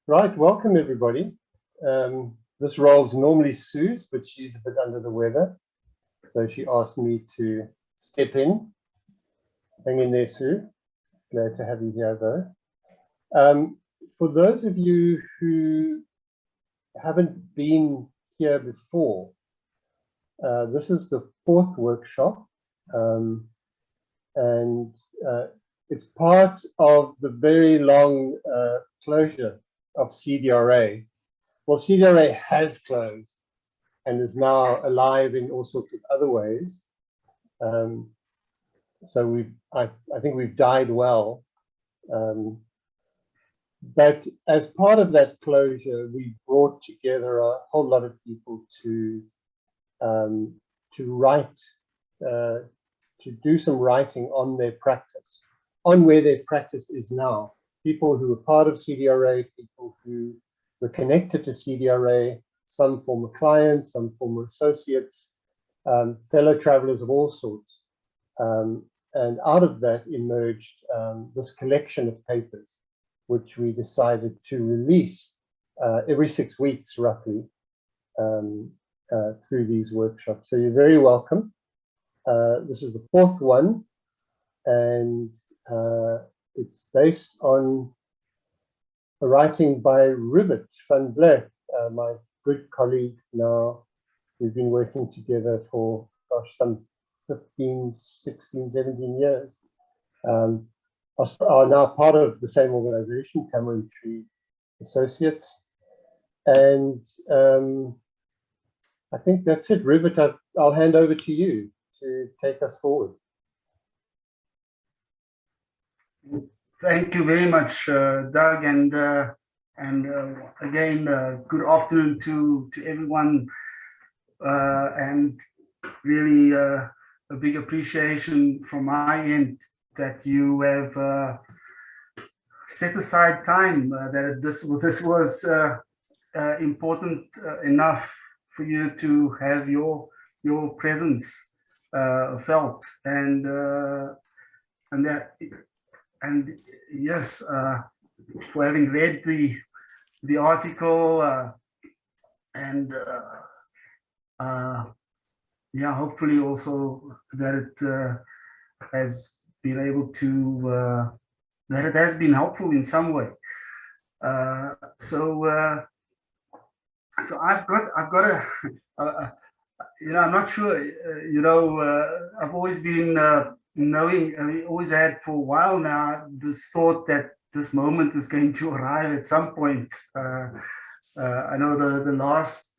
Right, welcome everybody. This role's normally Sue's, but she's a bit under the weather. So she asked me to step in. Hang in there, Sue. Glad to have you here though. For those of you who haven't been here before, this is the fourth workshop. It's part of the very long closure of CDRA. Well, CDRA has closed and is now alive in all sorts of other ways. So I think we've died well. But as part of that closure, we brought together a whole lot of people to write, to do some writing on their practice, on where their practice is now. People who were part of CDRA, people who were connected to CDRA, some former clients, some former associates, fellow travelers of all sorts. And out of that emerged this collection of papers, which we decided to release every 6 weeks, roughly, through these workshops. So you're very welcome. This is the fourth one, and it's based on a writing by Rubert van Blerk, my good colleague now. We've been working together for, gosh, some 15, 16, 17 years. Are now part of the same organization, Cameron Tree Associates. And I think that's it. Rubert, I'll hand over to you to take us forward. Thank you very much, Doug, and again, good afternoon to everyone, and really a big appreciation from my end that you have set aside time, that this was important enough for you to have your presence felt, and yes, for having read the article, and yeah, hopefully also that it has been able to that it has been helpful in some way. So I've got a I'm not sure, I've always been knowing, we always had for a while now this thought that this moment is going to arrive at some point. I know the last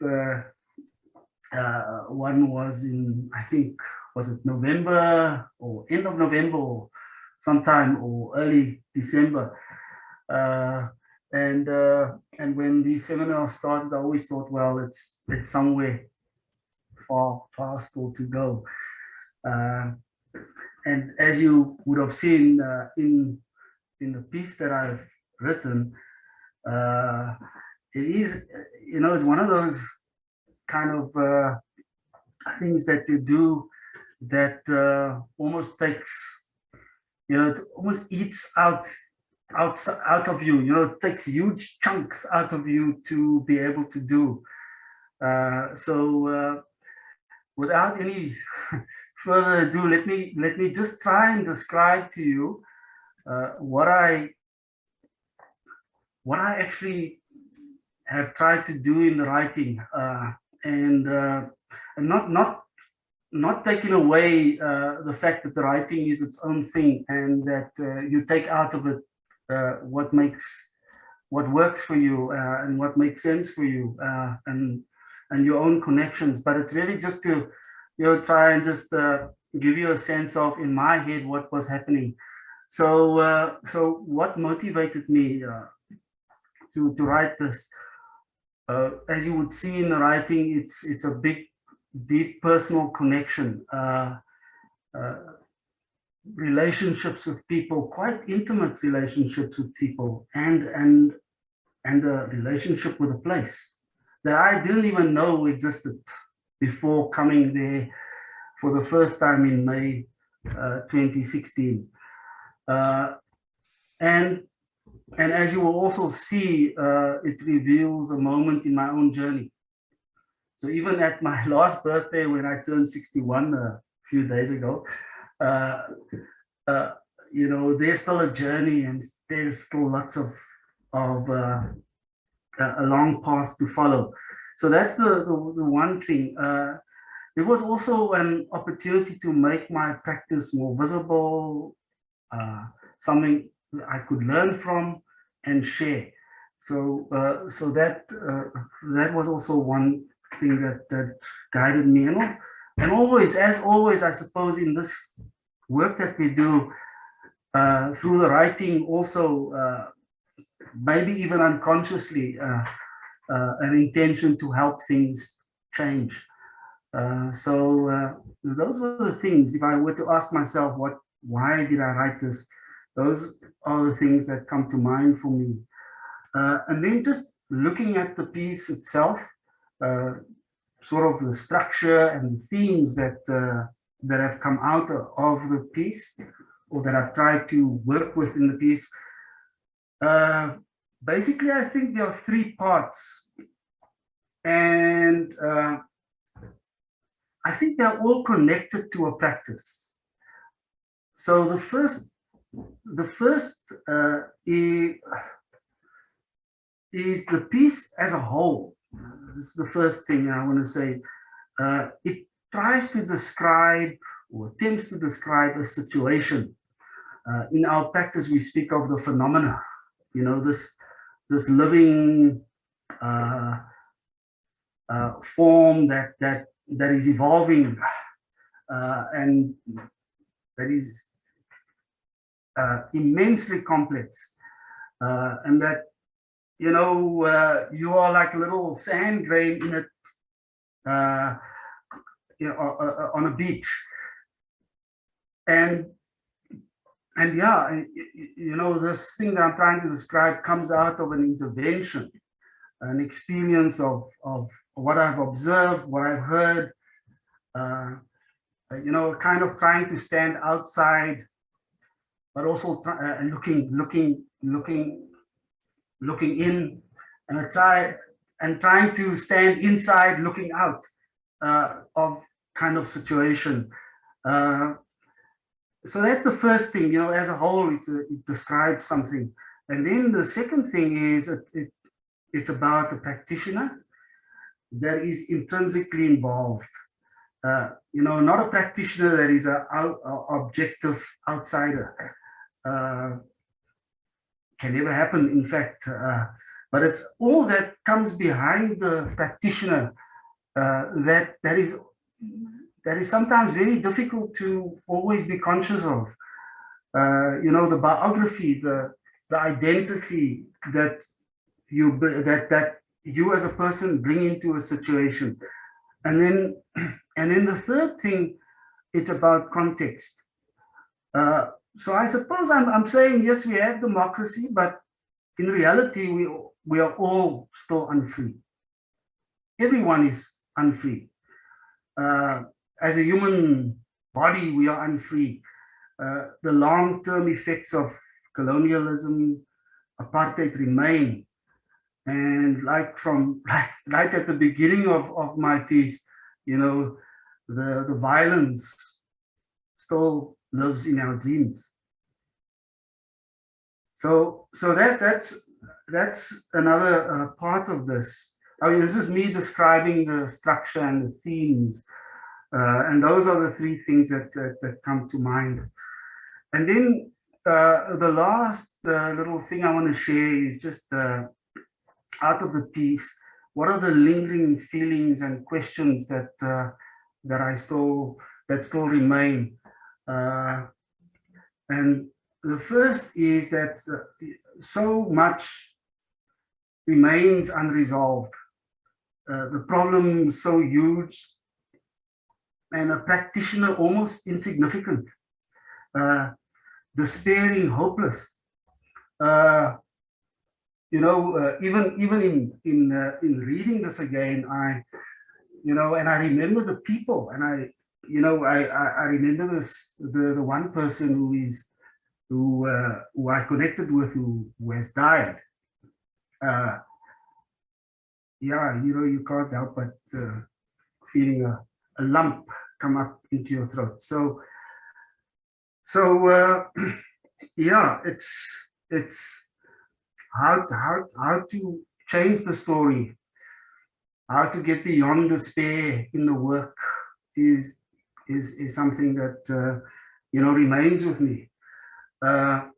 one was in, I think, was it November or end of November or sometime or early December. And when these seminars started, I always thought, well, it's somewhere far still to go. And as you would have seen in the piece that I've written, it is, it's one of those kind of things that you do that almost takes, it almost eats out of you, it takes huge chunks out of you to be able to do. So without any further ado, let me just try and describe to you what I actually have tried to do in the writing, and not taking away the fact that the writing is its own thing, and that you take out of it what works for you, and what makes sense for you, and your own connections. But it's really just to try and just give you a sense of, in my head, what was happening. So so what motivated me to write this? As you would see in the writing, it's a big, deep personal connection, relationships with people, quite intimate relationships with people, and a relationship with a place that I didn't even know existed before coming there for the first time in May 2016. And And as you will also see, it reveals a moment in my own journey. So even at my last birthday, when I turned 61 a few days ago, uh, you know, there's still a journey, and there's still lots of a long path to follow. So that's the one thing. It was also an opportunity to make my practice more visible, something I could learn from and share. So that was also one thing that guided me. And always, as always, I suppose in this work that we do, through the writing also, maybe even unconsciously, an intention to help things change. Those were the things. If I were to ask myself, why did I write this? Those are the things that come to mind for me. And then just looking at the piece itself, sort of the structure and themes that have come out of the piece, or that I've tried to work with in the piece. Basically, I think there are three parts, and I think they're all connected to a practice. So the first is the piece as a whole. This is the first thing I want to say. It tries to describe, or attempts to describe, a situation. In our practice, we speak of the phenomena. You know, this living form that is evolving, and that is immensely complex, and that, you know, you are like a little sand grain in it, you know, on a beach, and yeah, you know, this thing that I'm trying to describe comes out of an intervention, an experience of what I've observed, what I've heard, you know, kind of trying to stand outside, but also looking in, and trying to stand inside, looking out, of kind of situation. So that's the first thing, you know, as a whole, it describes something. And then the second thing is it's about the practitioner that is intrinsically involved. You know, not a practitioner that is an objective outsider. Can never happen, in fact. But it's all that comes behind the practitioner that is sometimes very difficult to always be conscious of. You know, the biography, the identity that you as a person bring into a situation. And then the third thing, it's about context. So I suppose I'm saying, yes, we have democracy, but in reality, we are all still unfree. Everyone is unfree. As a human body, we are unfree. The long-term effects of colonialism, apartheid remain. And like right at the beginning of my piece, you know, the violence still lives in our dreams. So that's another part of this. I mean, this is me describing the structure and the themes, and those are the three things that come to mind. And then the last little thing I want to share is just out of the piece, what are the lingering feelings and questions that still remain? And the first is that so much remains unresolved. The problem is so huge, and a practitioner almost insignificant, despairing, hopeless. You know, even in reading this again, you know, and I remember the people, and I remember the one person who is who I connected with, who has died. Yeah, you can't help but feeling a lump come up into your throat. So yeah, it's how to change the story, how to get beyond despair in the work is something that remains with me. And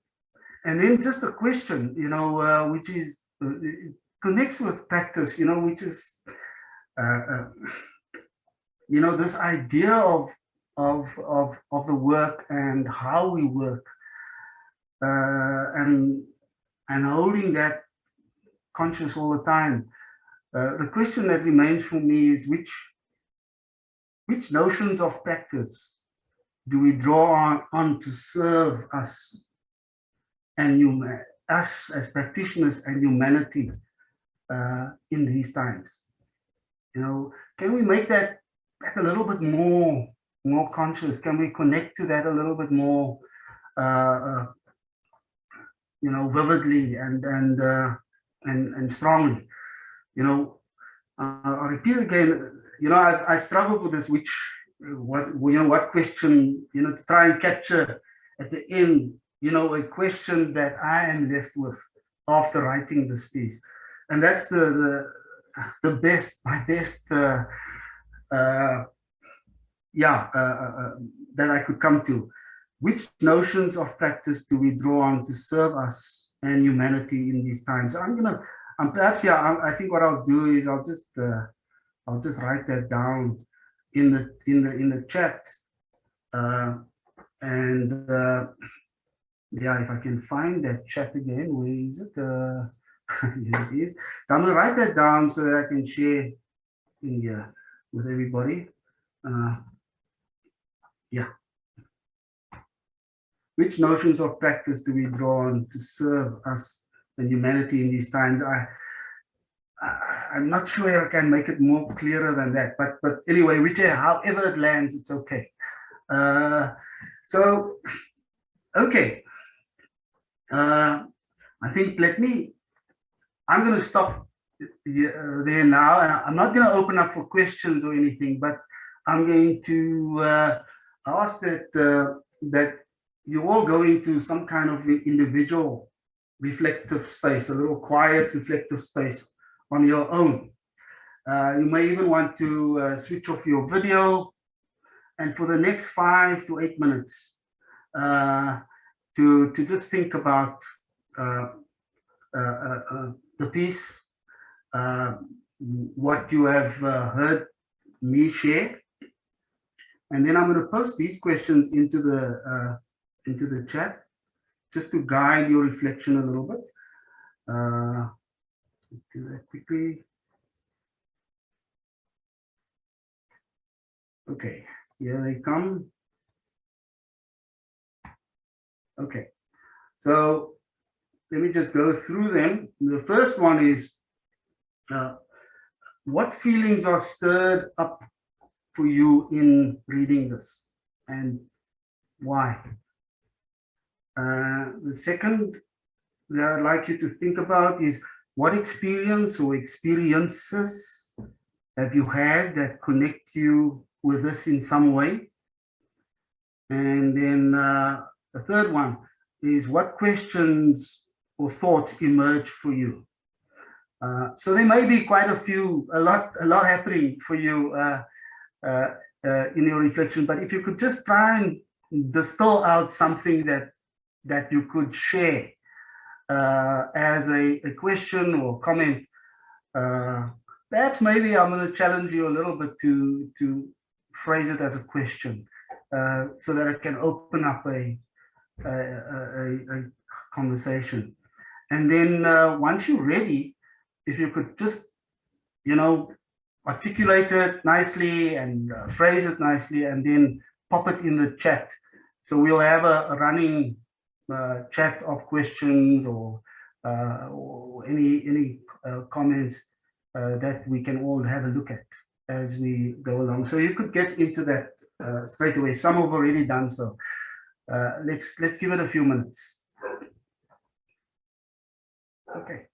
then just a question, which is connects with practice, which is this idea of the work and how we work, and holding that conscious all the time. The question that remains for me is which notions of practice do we draw on to serve us and us as practitioners and humanity in these times? Can we make that a little bit more conscious? Can we connect to that a little bit more, vividly and strongly? I'll repeat again. I struggled with this. What question? To try and capture at the end. A question that I am left with after writing this piece, and that's my best that I could come to. Which notions of practice do we draw on to serve us and humanity in these times? I think what I'll do is I'll just write that down in the chat, if I can find that chat again. Where is it? Here it is. So I'm going to write that down so that I can share in here with everybody. Which notions of practice do we draw on to serve us and humanity in these times? I'm not sure I can make it more clearer than that, but anyway, however it lands, it's okay. Okay. I think I'm going to stop there now. I'm not going to open up for questions or anything, but I'm going to ask that you all go into some kind of individual reflective space, a little quiet reflective space on your own. You may even want to switch off your video, and for the next 5 to 8 minutes, to just think about the piece, what you have heard me share, and then I'm going to post these questions into the chat, just to guide your reflection a little bit. Let's do that quickly. Okay, here they come. Okay, so let me just go through them. The first one is, what feelings are stirred up for you in reading this, and why? The second that I'd like you to think about is, what experience or experiences have you had that connect you with this in some way? And then the third one is, what questions or thoughts emerge for you? So there may be quite a lot happening for you in your reflection, but if you could just try and distill out something that you could share as a question or comment. Perhaps maybe I'm going to challenge you a little bit to phrase it as a question, so that it can open up a conversation. And then once you're ready, if you could just, articulate it nicely and phrase it nicely, and then pop it in the chat. So we'll have a running chat of questions or any comments that we can all have a look at as we go along. So you could get into that straight away. Some have already done so. let's give it a few minutes. Okay.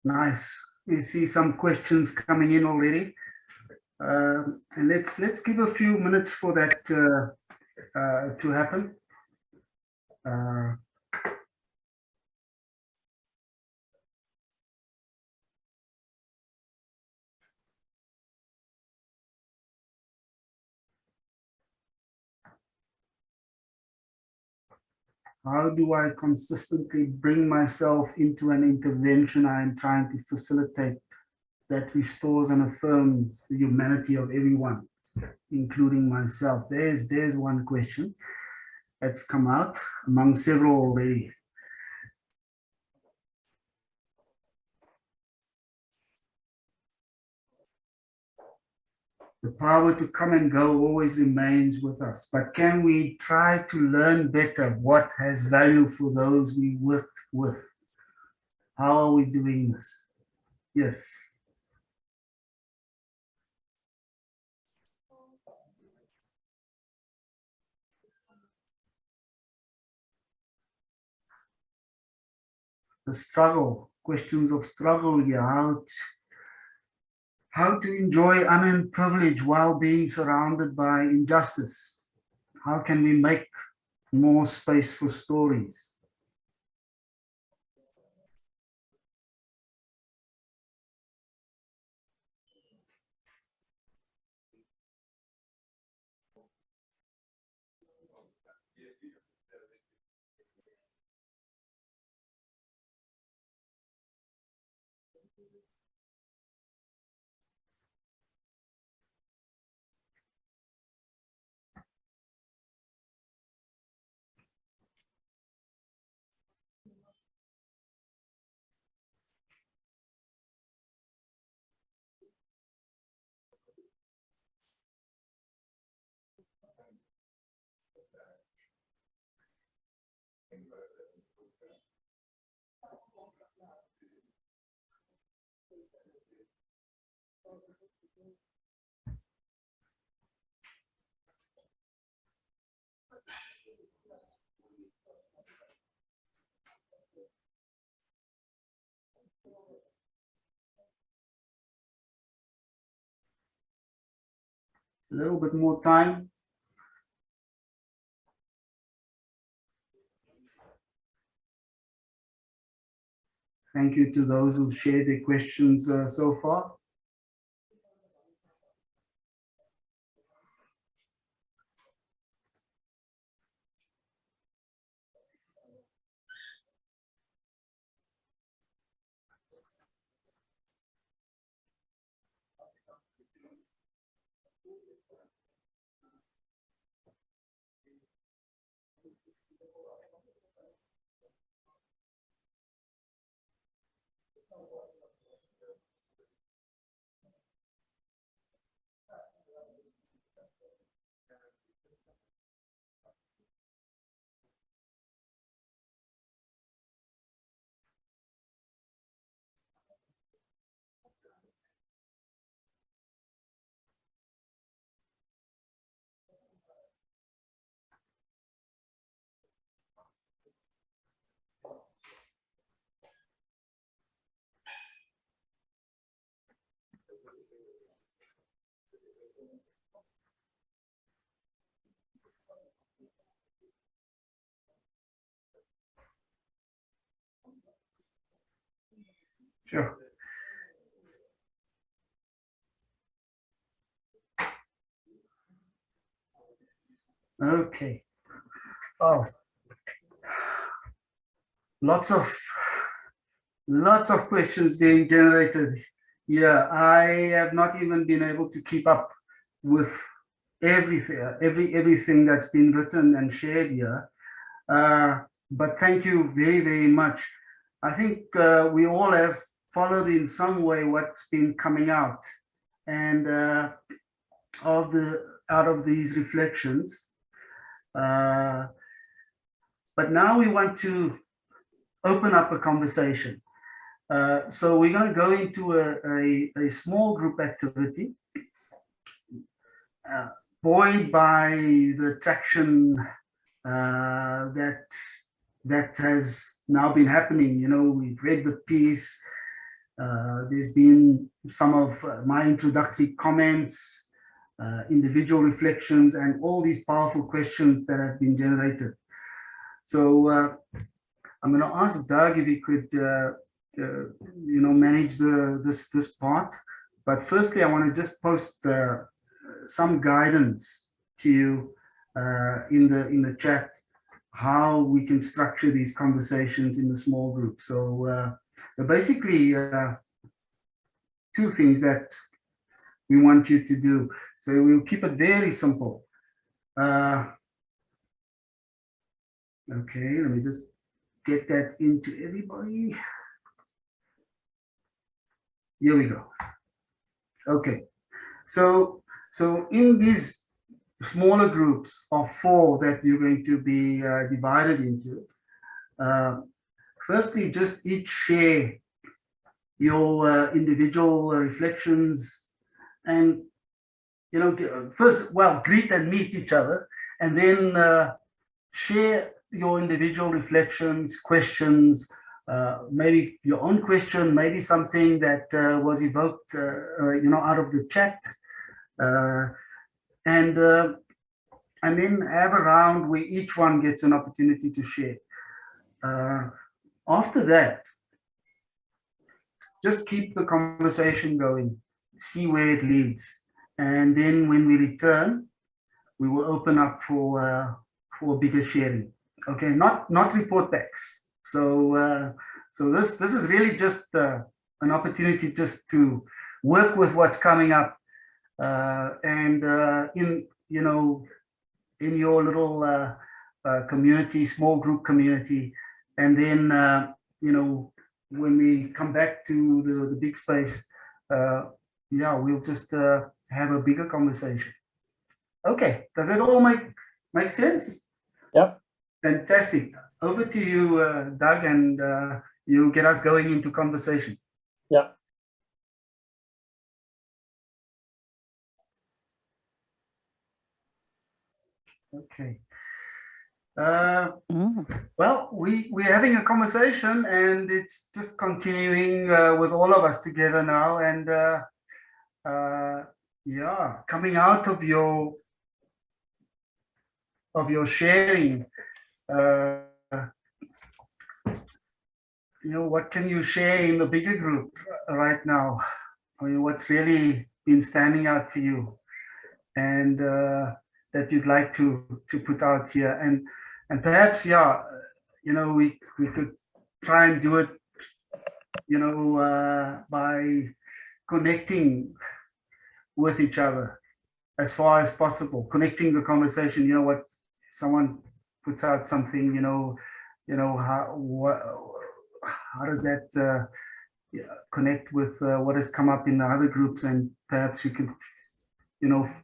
Nice. We see some questions coming in already. And let's give a few minutes for that to happen. How do I consistently bring myself into an intervention I am trying to facilitate that restores and affirms the humanity of everyone, including myself? There's one question that's come out among several already. The power to come and go always remains with us, but can we try to learn better what has value for those we worked with? How are we doing this? Yes. The struggle, questions of struggle here, how to enjoy unearned privilege while being surrounded by injustice. How can we make more space for stories? A little bit more time. Thank you to those who shared their questions so far. Sure. Okay. Oh, lots of questions being generated. Yeah, I have not even been able to keep up with everything that's been written and shared here. But thank you very, very much. I think we all have followed in some way what's been coming out, and out of these reflections. But now we want to open up a conversation. So we're going to go into a small group activity, buoyed by the traction that has now been happening. You know, we've read the piece, There's been some of my introductory comments, individual reflections, and all these powerful questions that have been generated. So I'm going to ask Doug if he could, manage this part. But firstly, I want to just post some guidance to you in the chat, how we can structure these conversations in the small group. So basically, two things that we want you to do. So we'll keep it very simple. Okay, let me just get that into everybody. Here we go. Okay, so in these smaller groups of 4 that you're going to be divided into, firstly, just each share your individual reflections, and first, well, greet and meet each other, and then share your individual reflections, questions, maybe your own question, maybe something that was evoked, out of the chat, and then have a round where each one gets an opportunity to share. After that, just keep the conversation going, see where it leads, and then when we return, we will open up for bigger sharing. Okay, not report backs. So this is really just an opportunity just to work with what's coming up, and in your little community, small group community, and then when we come back to the big space, we'll just have a bigger conversation. Okay, does it all make sense? Yep. Fantastic. Over to you, Doug, and you get us going into conversation. Yeah. Okay. Well, we're having a conversation, and it's just continuing with all of us together now, and coming out of your sharing. What can you share in the bigger group right now? I mean, what's really been standing out for you, and that you'd like to put out here, and perhaps we could try and do it by connecting with each other as far as possible, connecting the conversation. What someone puts out something, how does that connect with what has come up in the other groups, and perhaps you could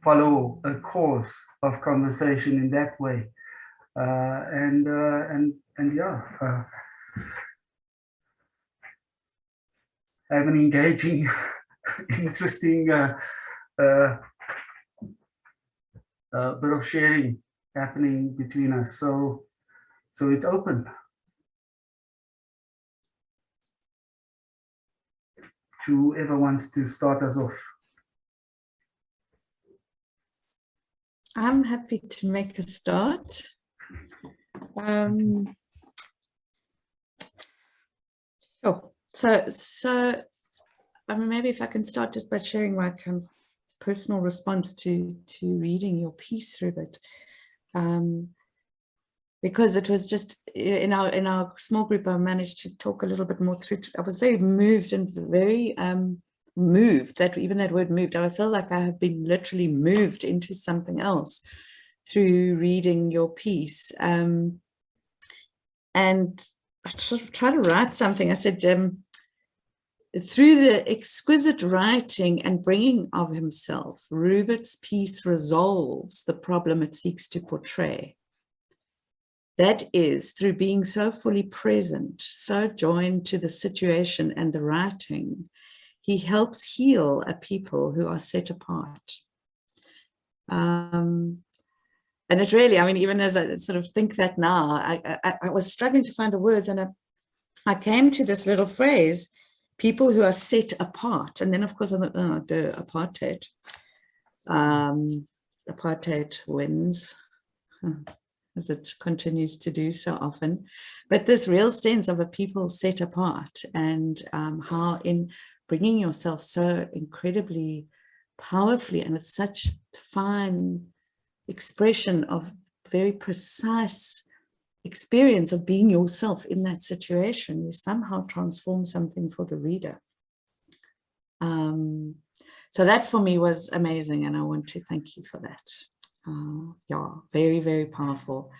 follow a course of conversation in that way, have an engaging interesting bit of sharing happening between us. So it's open. Whoever wants to start us off. I'm happy to make a start. Sure. So maybe if I can start just by sharing my kind of personal response to reading your piece, Rubert, because it was just in our small group. I managed to talk a little bit more through. I was very moved and very moved. That even that word moved, I feel like I have been literally moved into something else through reading your piece. And I sort of tried to write something. I said, through the exquisite writing and bringing of himself, Rubert's piece resolves the problem it seeks to portray. That is, through being so fully present, so joined to the situation and the writing, he helps heal a people who are set apart. And it really, I mean, even as I sort of think that now, I was struggling to find the words, and I came to this little phrase, people who are set apart. And then, of course, I thought, oh, apartheid. Apartheid wins, as it continues to do so often. But this real sense of a people set apart, and how in bringing yourself so incredibly powerfully and with such fine expression of very precise experience of being yourself in that situation, you somehow transform something for the reader. So that for me was amazing, and I want to thank you for that. Yeah, very, very powerful.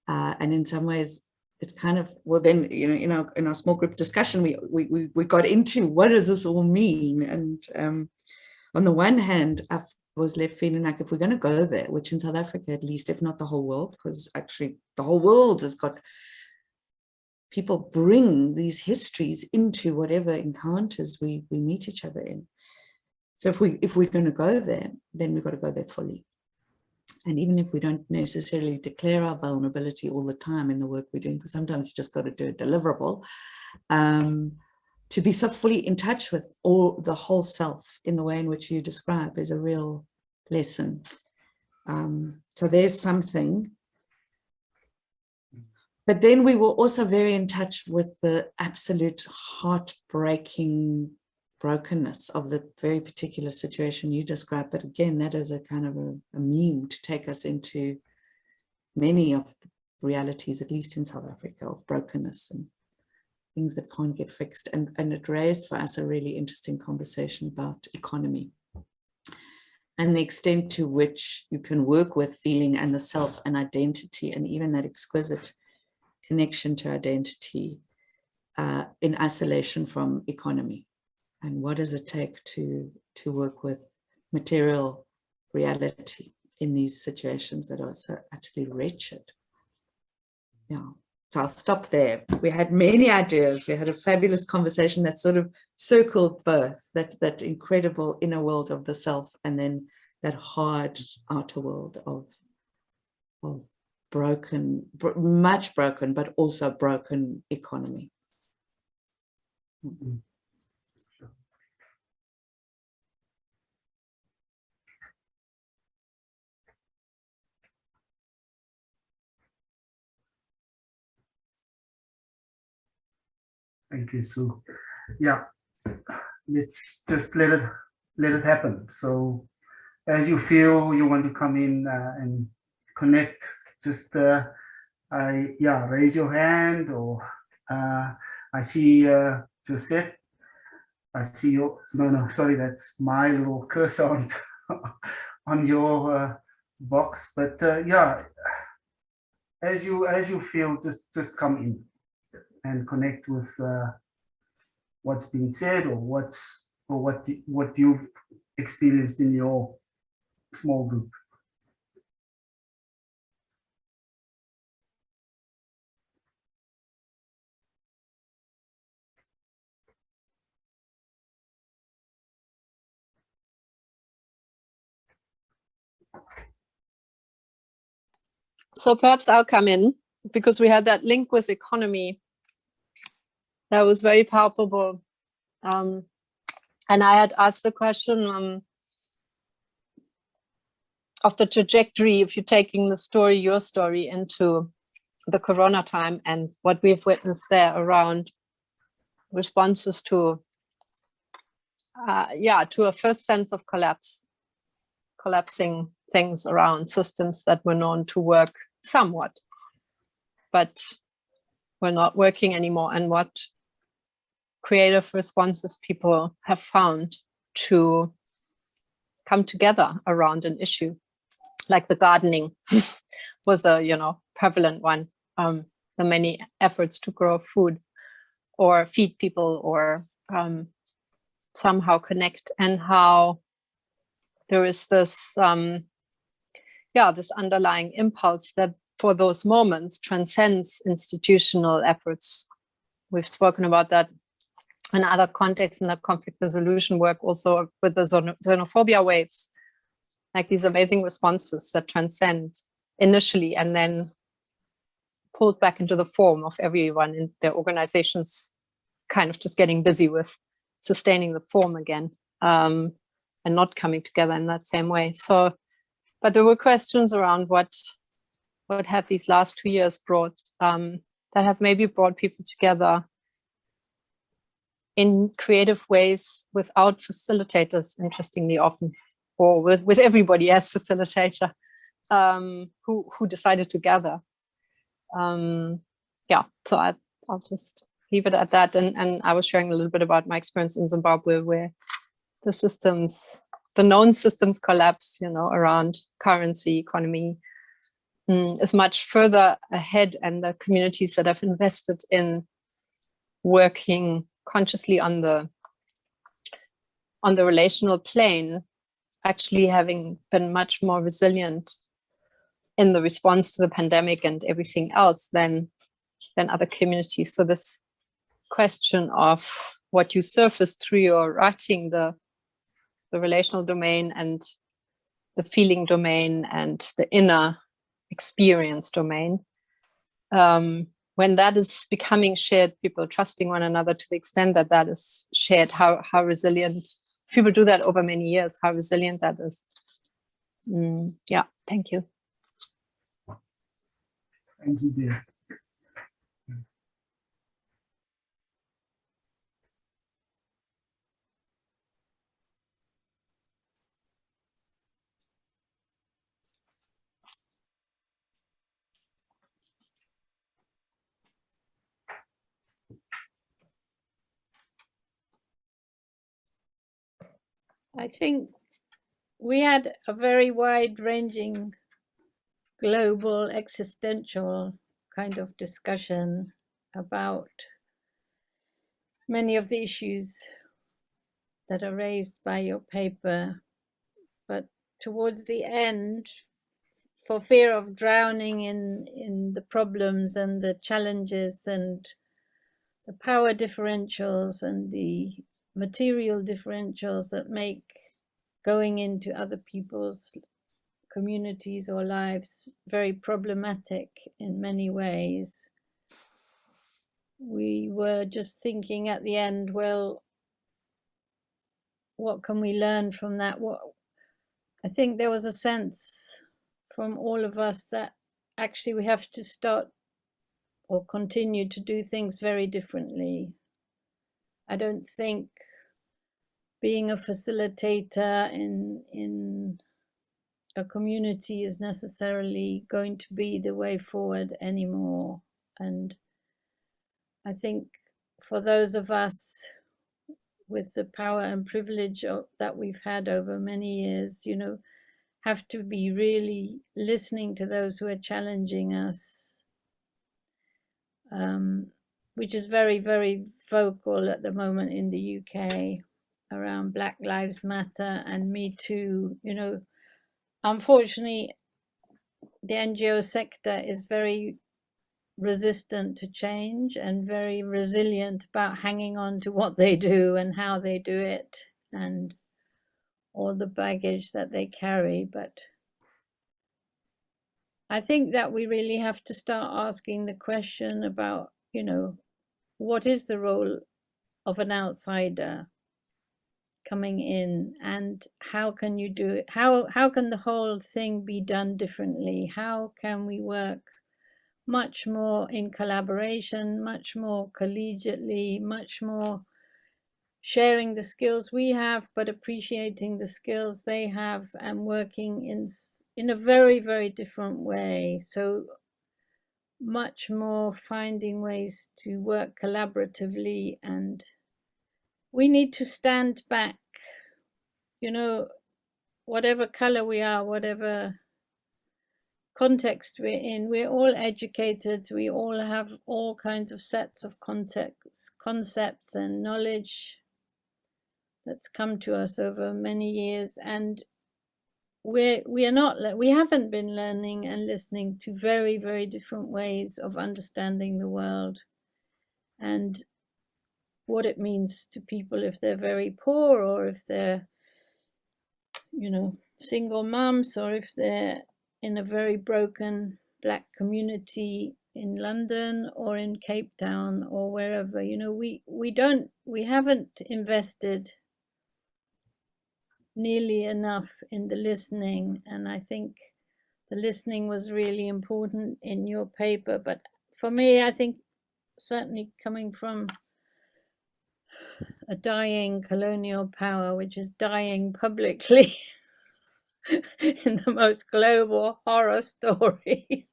And in some ways, it's kind of, well, then, you know, in our small group discussion, we got into what does this all mean? And on the one hand, I was left feeling like if we're going to go there, which in South Africa at least, if not the whole world, because actually the whole world has got people bring these histories into whatever encounters we meet each other in. So if we're going to go there, then we've got to go there fully. And even if we don't necessarily declare our vulnerability all the time in the work we're doing, because sometimes you just got to do a deliverable, to be so fully in touch with all the whole self in the way in which you describe is a real lesson. So there's something. But then we were also very in touch with the absolute heartbreaking brokenness of the very particular situation you described. But again, that is a kind of a meme to take us into many of the realities, at least in South Africa, of brokenness and things that can't get fixed. And it raised for us a really interesting conversation about economy and the extent to which you can work with feeling and the self and identity, and even that exquisite connection to identity in isolation from economy. And what does it take to work with material reality in these situations that are so utterly wretched? Yeah, so I'll stop there. We had many ideas. We had a fabulous conversation that sort of circled both, that incredible inner world of the self and then that hard outer world of broken, much broken, but also broken economy. Mm-hmm. Thank you, Sue. Yeah, let's just let it happen. So as you feel you want to come in and connect, just raise your hand, or I see Josette. I see your, no, sorry, that's my little cursor on your box. But yeah, as you feel, just come in and connect with what's being said, or what you've experienced in your small group. So perhaps I'll come in, because we had that link with economy that was very palpable. And I had asked the question of the trajectory, if you're taking the story, your story, into the Corona time and what we've witnessed there around responses to a first sense of collapsing things around systems that were known to work somewhat, but were not working anymore, and what creative responses people have found to come together around an issue, like the gardening was a prevalent one. The many efforts to grow food or feed people, or somehow connect, and how there is this this underlying impulse that for those moments transcends institutional efforts. We've spoken about that in other contexts in the conflict resolution work, also with the xenophobia waves, like these amazing responses that transcend initially and then pulled back into the form of everyone in their organizations kind of just getting busy with sustaining the form again, and not coming together in that same way. So, but there were questions around what have these last 2 years brought, that have maybe brought people together in creative ways without facilitators, interestingly often, or with everybody as facilitator, who decided to gather. Yeah, so I'll just leave it at that. And I was sharing a little bit about my experience in Zimbabwe, where the known systems collapse, around currency, economy, is much further ahead, and the communities that have invested in working consciously on the relational plane, actually having been much more resilient in the response to the pandemic and everything else than other communities. So this question of what you surface through your writing, the relational domain and the feeling domain and the inner experience domain, when that is becoming shared, people trusting one another to the extent that that is shared, how resilient, people do that over many years, how resilient that is. Yeah, thank you. Thanks, dear. I think we had a very wide-ranging global existential kind of discussion about many of the issues that are raised by your paper. But towards the end, for fear of drowning in the problems and the challenges and the power differentials and the material differentials that make going into other people's communities or lives very problematic in many ways, we were just thinking at the end, well, what can we learn from that? I think there was a sense from all of us that actually we have to start or continue to do things very differently. I don't think being a facilitator in a community is necessarily going to be the way forward anymore. And I think for those of us with the power and privilege that we've had over many years, have to be really listening to those who are challenging us, which is very, very vocal at the moment in the UK around Black Lives Matter and Me Too. Unfortunately, the NGO sector is very resistant to change and very resilient about hanging on to what they do and how they do it and all the baggage that they carry. But I think that we really have to start asking the question about, what is the role of an outsider coming in, and how can you do it? How can the whole thing be done differently? How can we work much more in collaboration, much more collegiately, much more sharing the skills we have, but appreciating the skills they have and working in a very, very different way. So much more finding ways to work collaboratively, and we need to stand back, whatever color we are, whatever context we're in, we're all educated, we all have all kinds of sets of concepts and knowledge that's come to us over many years, and we haven't been learning and listening to very, very different ways of understanding the world and what it means to people if they're very poor, or if they're single moms, or if they're in a very broken Black community in London or in Cape Town or wherever, you know, we haven't invested nearly enough in the listening, and I think the listening was really important in your paper. But for me, I think certainly coming from a dying colonial power, which is dying publicly in the most global horror story,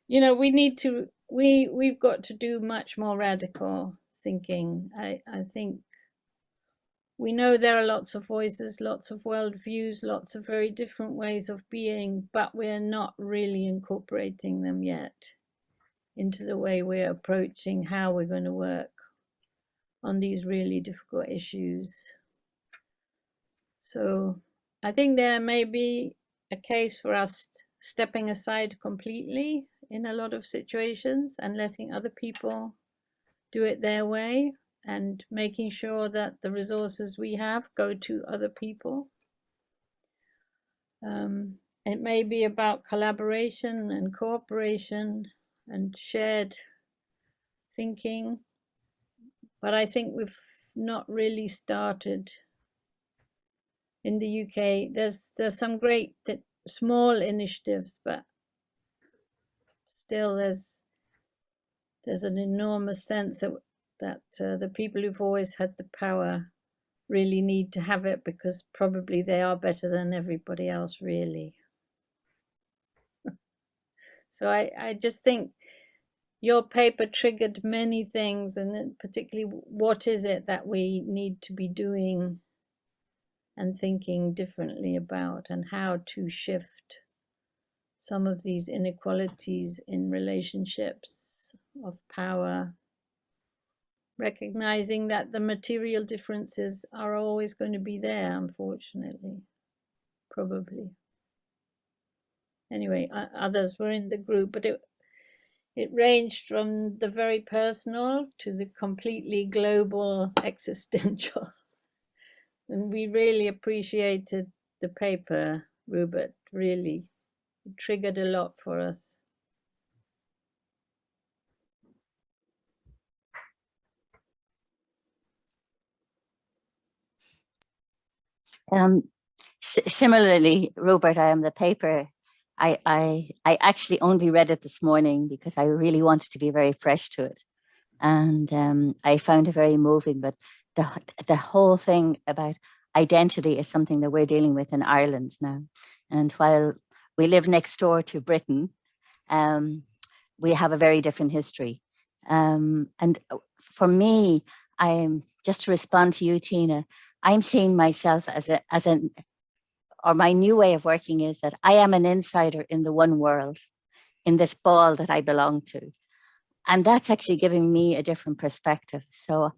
you know, we've got to do much more radical thinking. I think we know there are lots of voices, lots of worldviews, lots of very different ways of being, but we're not really incorporating them yet into the way we're approaching how we're going to work on these really difficult issues. So I think there may be a case for us stepping aside completely in a lot of situations and letting other people do it their way, and making sure that the resources we have go to other people. It may be about collaboration and cooperation and shared thinking, but I think we've not really started. In the UK, there's some great small initiatives, but still there's an enormous sense that the people who've always had the power really need to have it, because probably they are better than everybody else, really. So I just think your paper triggered many things, and particularly what is it that we need to be doing and thinking differently about, and how to shift some of these inequalities in relationships of power, recognizing that the material differences are always going to be there, unfortunately, probably. Anyway, others were in the group, but it ranged from the very personal to the completely global existential. And we really appreciated the paper, Rubert, really. It triggered a lot for us. Similarly, Rubert, I am the paper. I actually only read it this morning because I really wanted to be very fresh to it, and I found it very moving. But the whole thing about identity is something that we're dealing with in Ireland now, and while we live next door to Britain, we have a very different history. And for me, I'm just to respond to you, Tina. I'm seeing myself or my new way of working is that I am an insider in the one world, in this ball that I belong to. And that's actually giving me a different perspective. So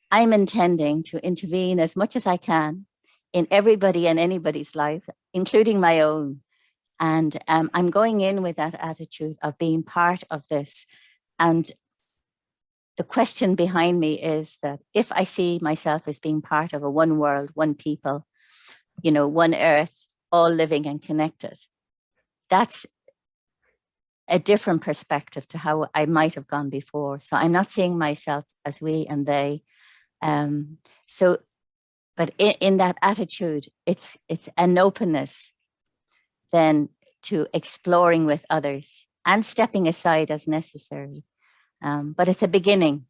I'm intending to intervene as much as I can in everybody and anybody's life, including my own. And I'm going in with that attitude of being part of this. And the question behind me is that if I see myself as being part of a one world, one people, you know, one earth, all living and connected, that's a different perspective to how I might have gone before. So I'm not seeing myself as we and they. But in that attitude, it's an openness then to exploring with others and stepping aside as necessary. But it's a beginning,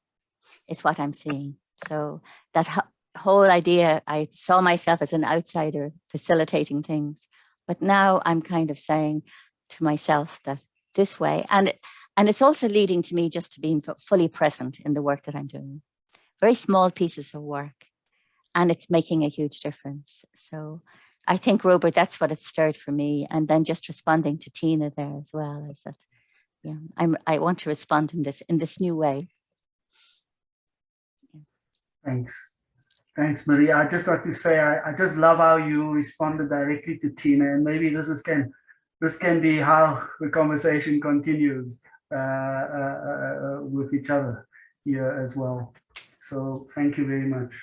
is what I'm seeing. So that whole idea, I saw myself as an outsider facilitating things, but now I'm kind of saying to myself that this way, and it's also leading to me just to being fully present in the work that I'm doing. Very small pieces of work, and it's making a huge difference. So I think, Rubert, that's what it stirred for me. And then just responding to Tina there as well, is that, yeah, I want to respond in this new way. Thanks, Maria. I just like to say, I just love how you responded directly to Tina, and maybe this can be how the conversation continues with each other here as well. So thank you very much.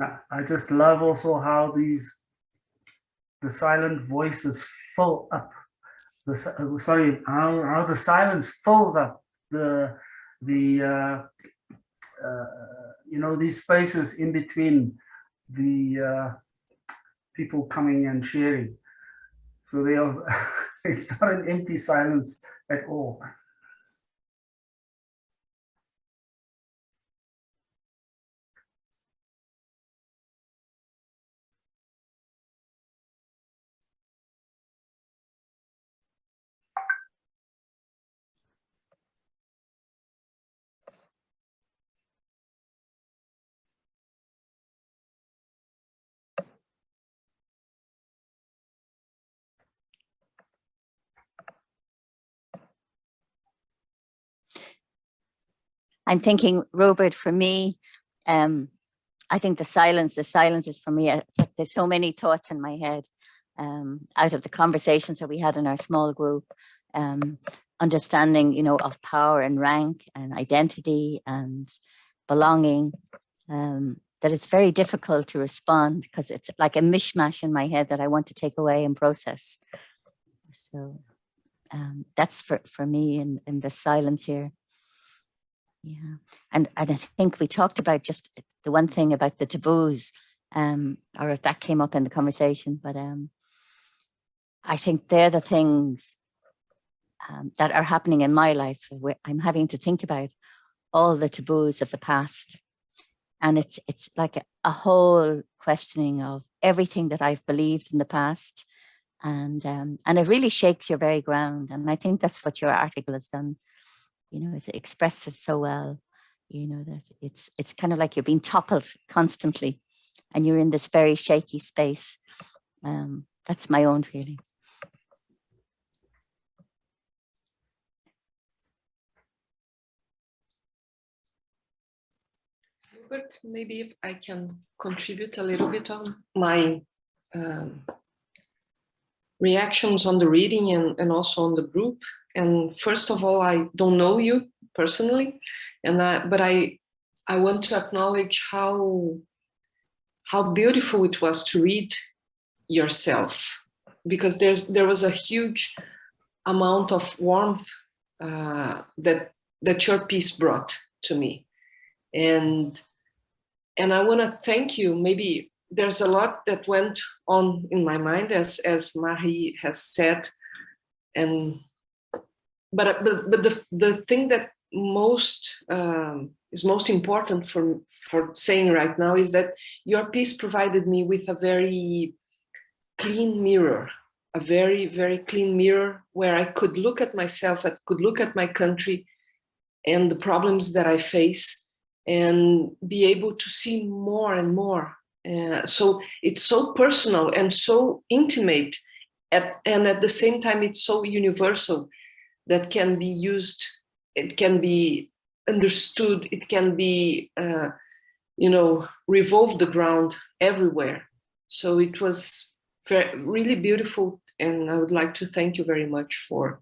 I just love also how the silent voices fill up how the silence fills up the these spaces in between the people coming and sharing. So they are it's not an empty silence at all. I'm thinking, Rubert, for me, I think the silence is for me, it's like there's so many thoughts in my head out of the conversations that we had in our small group, understanding, of power and rank and identity and belonging, that it's very difficult to respond because it's like a mishmash in my head that I want to take away and process. So that's for me in the silence here. Yeah, and I think we talked about just the one thing about the taboos, or if that came up in the conversation, but I think they're the things that are happening in my life where I'm having to think about all the taboos of the past, and it's like a whole questioning of everything that I've believed in the past, and it really shakes your very ground, and I think that's what your article has done. It's expressed it so well, that it's kind of like you're being toppled constantly and you're in this very shaky space. That's my own feeling. But maybe if I can contribute a little bit on my reactions on the reading and also on the group. And first of all, I don't know you personally, but I want to acknowledge how beautiful it was to read yourself, because there was a huge amount of warmth that your piece brought to me, and I want to thank you. Maybe there's a lot that went on in my mind, as Marie has said, but the thing that is most important for saying right now is that your piece provided me with a very clean mirror, a very, very clean mirror where I could look at myself, I could look at my country and the problems that I face and be able to see more and more. So it's so personal and so intimate, and at the same time, it's so universal that can be used, it can be understood, it can be, revolve the ground everywhere. So it was really beautiful, and I would like to thank you very much for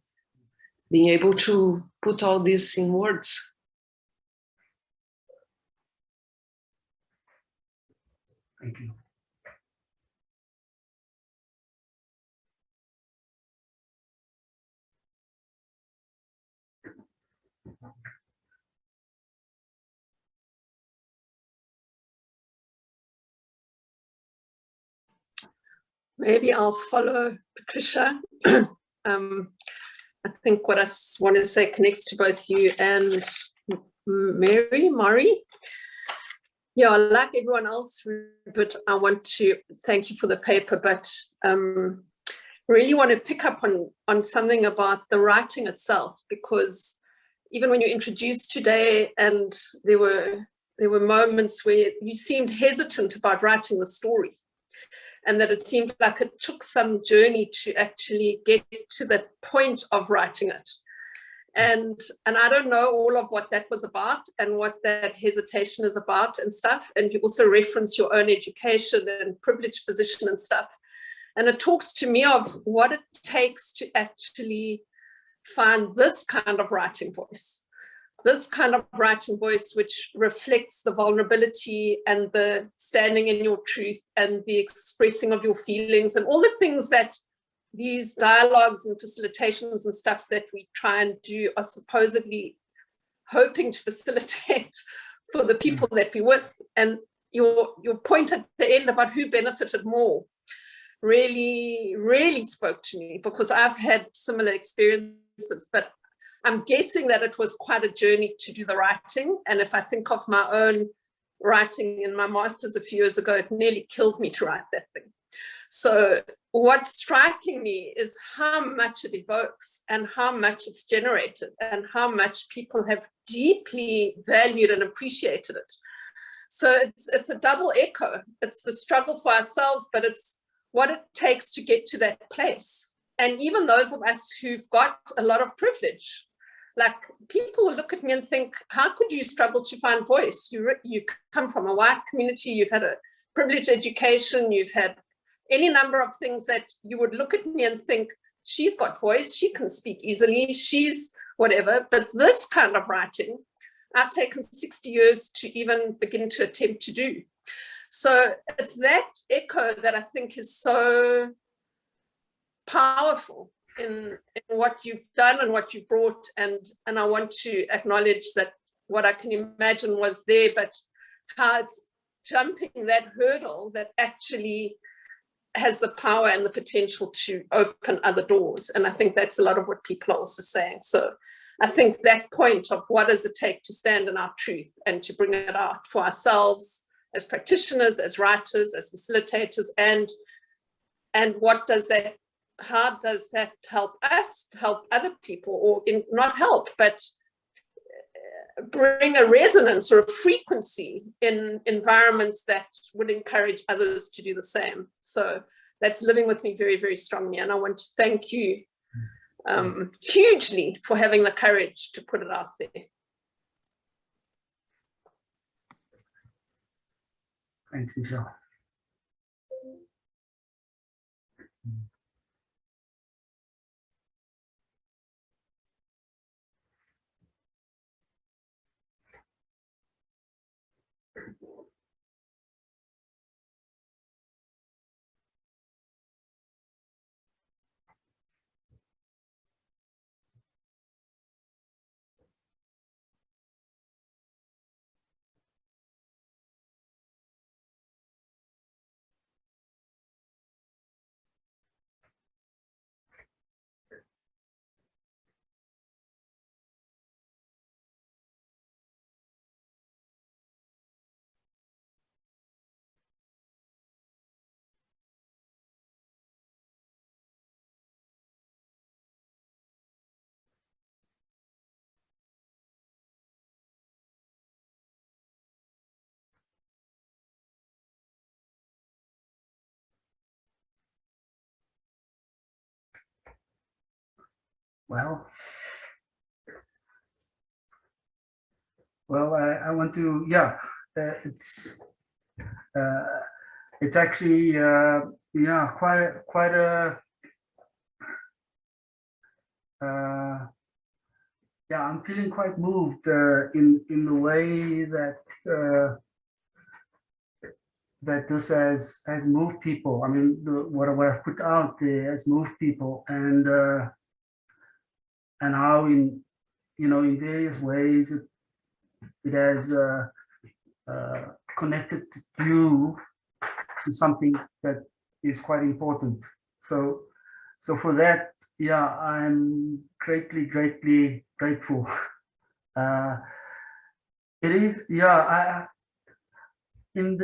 being able to put all this in words. Thank you. Maybe I'll follow Patricia. I think what I want to say connects to both you and Mari. Yeah, like everyone else, Rupert, I want to thank you for the paper, but really want to pick up on something about the writing itself, because even when you introduced today, and there were moments where you seemed hesitant about writing the story, and that it seemed like it took some journey to actually get to that point of writing it. And I don't know all of what that was about and what that hesitation is about and stuff. And you also reference your own education and privileged position and stuff. And it talks to me of what it takes to actually find this kind of writing voice. this kind of writing voice, which reflects the vulnerability and the standing in your truth and the expressing of your feelings and all the things that these dialogues and facilitations and stuff that we try and do are supposedly hoping to facilitate for the people that we're with. And your point at the end about who benefited more really spoke to me, because I've had similar experiences, but I'm guessing that it was quite a journey to do the writing. And if I think of my own writing in my master's a few years ago, it nearly killed me to write that thing. So what's striking me is how much it evokes and how much it's generated and how much people have deeply valued and appreciated it. So it's a double echo. It's the struggle for ourselves, but it's what it takes to get to that place. And even those of us who've got a lot of privilege, like people will look at me and think, how could you struggle to find voice? You come from a white community, you've had a privileged education, you've had any number of things that you would look at me and think, she's got voice, she can speak easily, she's whatever. But this kind of writing, I've taken 60 years to even begin to attempt to do. So it's that echo that I think is so powerful in what you've done and what you've brought. And I want to acknowledge that what I can imagine was there, but how it's jumping that hurdle that actually has the power and the potential to open other doors. And I think that's a lot of what people are also saying. So I think that point of what does it take to stand in our truth and to bring it out for ourselves as practitioners, as writers, as facilitators, and what does that, how does that help us to help other people, or not help, but bring a resonance or a frequency in environments that would encourage others to do the same. So that's living with me very, very strongly. And I want to thank you hugely for having the courage to put it out there. Thanks, Michelle. Well, I want to, yeah, it's actually, yeah, quite a, yeah, I'm feeling quite moved in the way that that this has moved people. I mean, what I've put out there has moved people, and how in various ways it has connected you to something that is quite important. So for that, yeah, I'm greatly grateful. It is, yeah, in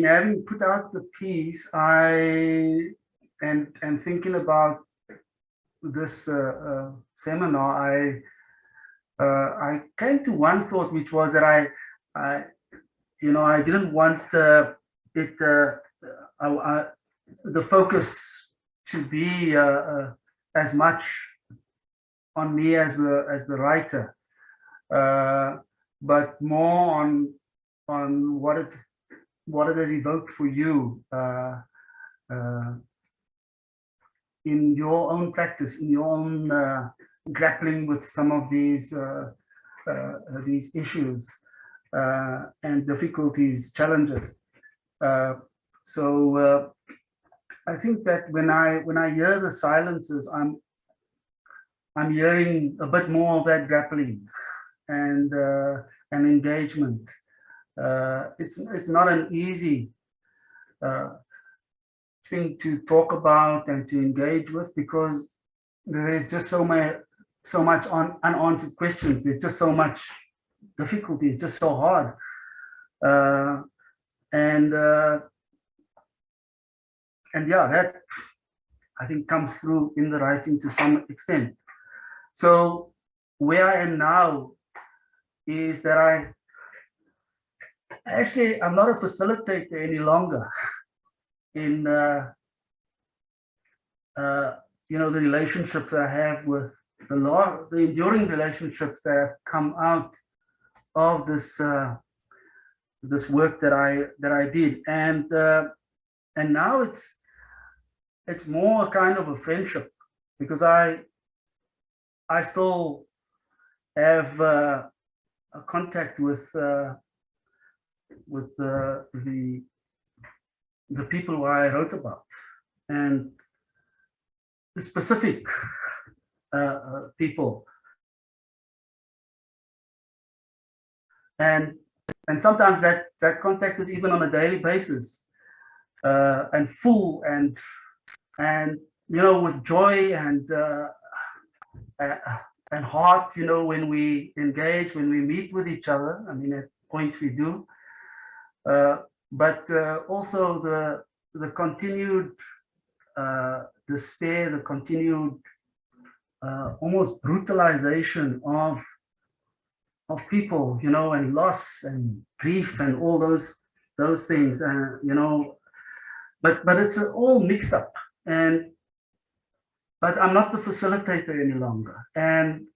having put out the piece, and thinking about this seminar, I came to one thought, which was that I didn't want the focus to be as much on me as the writer, but more on what it has evoked for you in your own practice, in your own grappling with some of these issues and difficulties, challenges. So I think that when I hear the silences, I'm hearing a bit more of that grappling and engagement. It's not an easy thing to talk about and to engage with, because there's just so much unanswered questions. There's just so much difficulty. It's just so hard, and yeah, that I think comes through in the writing to some extent. So where I am now is that I'm not a facilitator any longer in you know, the relationships I have with the enduring relationships that have come out of this this work that I did, and now it's more a kind of a friendship, because I still have a contact with the people who I wrote about, and the specific people, and sometimes that contact is even on a daily basis, and full and you know, with joy and heart, you know, when we engage, when we meet with each other. I mean, at points we do, but also the continued despair, the continued almost brutalization of people, you know, and loss and grief and all those things, and you know, but it's all mixed up. But I'm not the facilitator any longer, and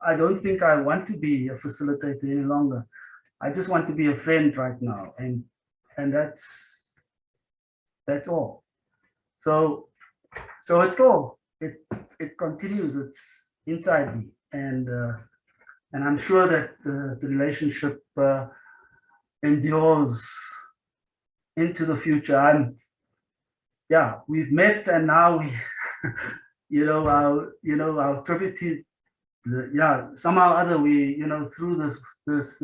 I don't think I want to be a facilitator any longer. I just want to be a friend right now, and that's all. So it's all, it continues. It's inside me, and I'm sure that the relationship endures into the future. Yeah, we've met, and now we, you know, our tribute, yeah, somehow or other, we, you know, through this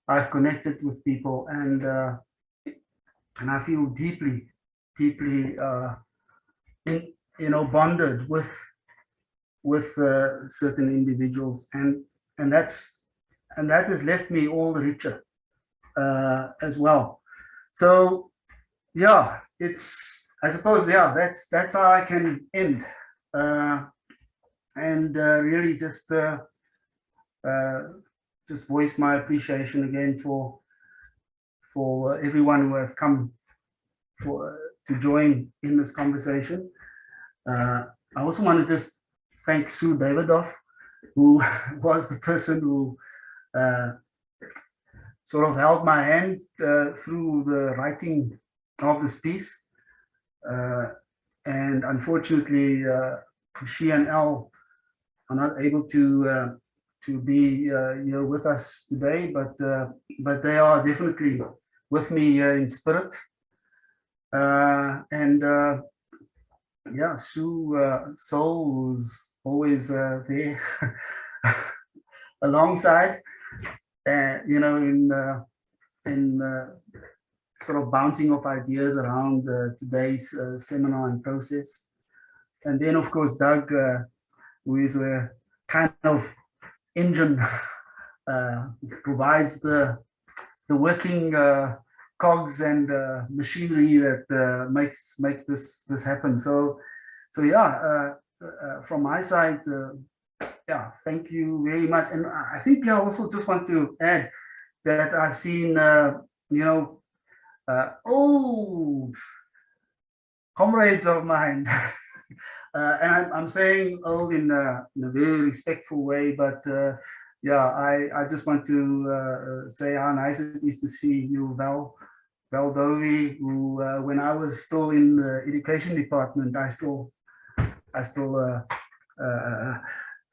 I've connected with people, and I feel deeply you know, bonded with certain individuals, and that has left me all the richer as well. So yeah, I suppose, yeah, that's how I can end, and really just voice my appreciation again for everyone who have come to join in this conversation. I also want to just thank Sue Davidoff, who was the person who sort of held my hand through the writing of this piece. And unfortunately, she and Elle are not able to be here with us today, but they are definitely with me here in spirit. And yeah, Sue Soul was always there alongside, you know, in sort of bouncing off ideas around today's seminar and process. And then, of course, Doug, who is a kind of engine, provides the working cogs and machinery that makes this happen. So yeah, from my side, yeah, thank you very much. And I think I also just want to add that I've seen, you know, old comrades of mine, and I'm saying old in a very respectful way, but yeah, I just want to say how nice it is to see you, Val Dovey, who when I was still in the education department, I still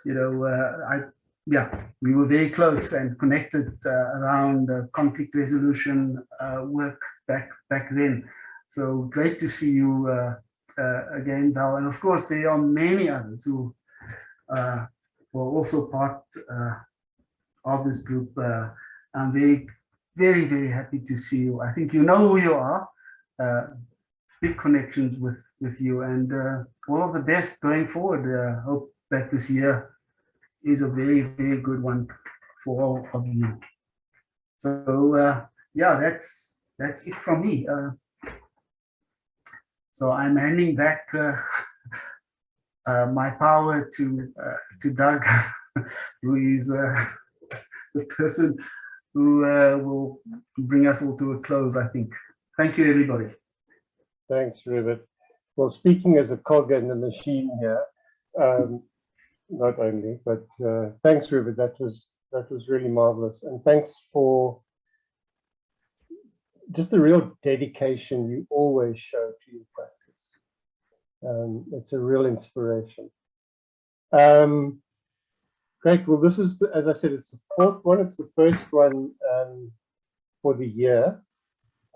we were very close and connected around conflict resolution work back then. So great to see you again, Val. And of course, there are many others who were also part of this group. I'm very, very, very happy to see you. I think you know who you are. Big connections with you, and all of the best going forward. Hope that this year is a very, very good one for all of you. So yeah, that's it from me. So I'm handing back my power to Doug, who is the person who will bring us all to a close, I think. Thank you, everybody. Thanks, Rubert. Well, speaking as a cog in the machine here, not only, but thanks, Rubert. That was really marvelous, and thanks for just the real dedication you always show to your practice. It's a real inspiration. Great. Well, this is, as I said, it's the fourth one. It's the first one for the year.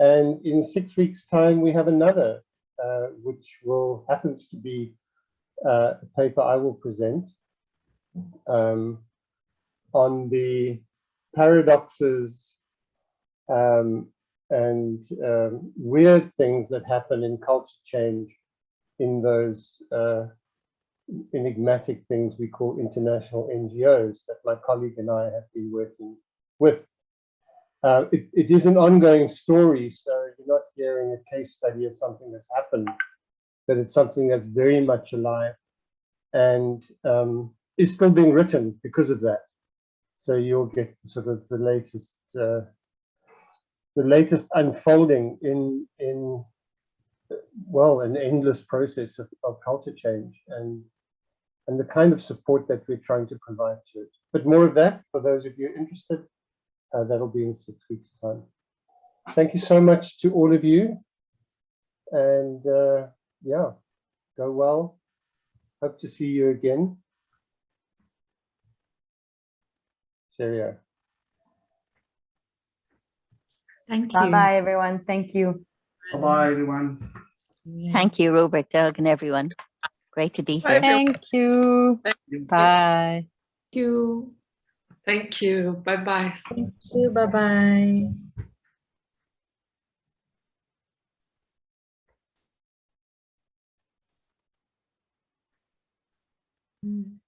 And in 6 weeks' time, we have another, which happens to be a paper I will present on the paradoxes and weird things that happen in culture change in those enigmatic things we call international NGOs that my colleague and I have been working with. It is an ongoing story, so you're not hearing a case study of something that's happened, but it's something that's very much alive and is still being written because of that. So you'll get sort of the latest unfolding in an endless process of culture change and the kind of support that we're trying to provide to it. But more of that, for those of you interested, that'll be in 6 weeks' time. Thank you so much to all of you. And yeah, go well. Hope to see you again. Cheerio. Thank you. Bye-bye, everyone. Thank you. Bye-bye, everyone. Yeah. Thank you, Rubert, Doug, and everyone. Great to be Bye, here. everyone. Thank you. Bye. Thank you. Thank you. Bye-bye. Thank you. Bye-bye. Mm.